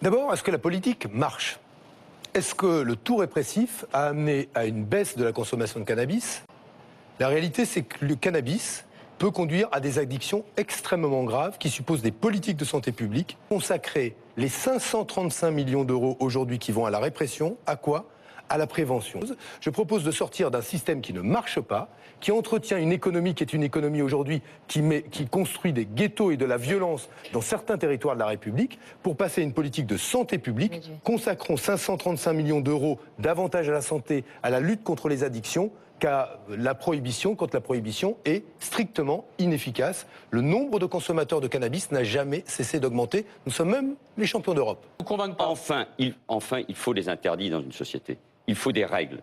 D'abord, est-ce que la politique marche? Est-ce que le tout répressif a amené à une baisse de la consommation de cannabis? La réalité, c'est que le cannabis peut conduire à des addictions extrêmement graves qui supposent des politiques de santé publique. Consacrer les 535 millions d'euros aujourd'hui qui vont à la répression, à quoi? À la prévention. Je propose de sortir d'un système qui ne marche pas, qui entretient une économie qui est une économie aujourd'hui qui construit des ghettos et de la violence dans certains territoires de la République, pour passer à une politique de santé publique. Consacrons 535 millions d'euros davantage à la santé, à la lutte contre les addictions, qu'à la prohibition, quand la prohibition est strictement inefficace. Le nombre de consommateurs de cannabis n'a jamais cessé d'augmenter. Nous sommes même les champions d'Europe. Enfin, il faut des interdits dans une société. Il faut des règles.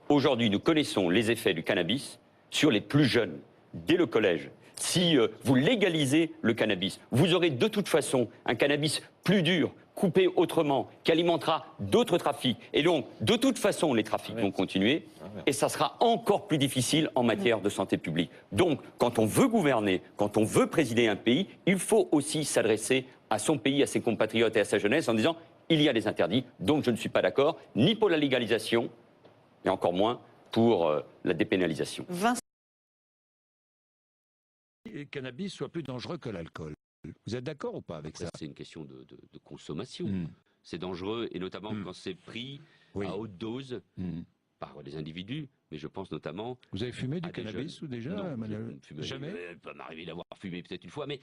Aujourd'hui, nous connaissons les effets du cannabis sur les plus jeunes, dès le collège. Si vous légalisez le cannabis, vous aurez de toute façon un cannabis plus dur, coupé autrement, qui alimentera d'autres trafics. Et donc, de toute façon, les trafics vont continuer et ça sera encore plus difficile en matière de santé publique. Donc, quand on veut gouverner, quand on veut présider un pays, il faut aussi s'adresser à son pays, à ses compatriotes et à sa jeunesse en disant il y a des interdits, donc je ne suis pas d'accord, ni pour la légalisation, et encore moins pour la dépénalisation. Le cannabis soit plus dangereux que l'alcool. Vous êtes d'accord ou pas avec ça? C'est une question de consommation. C'est dangereux, et notamment quand c'est pris à haute dose par les individus. Mais je pense notamment... Vous avez fumé du cannabis ou déjà? Non, Jamais? il peut m'arriver d'avoir fumé peut-être une fois, mais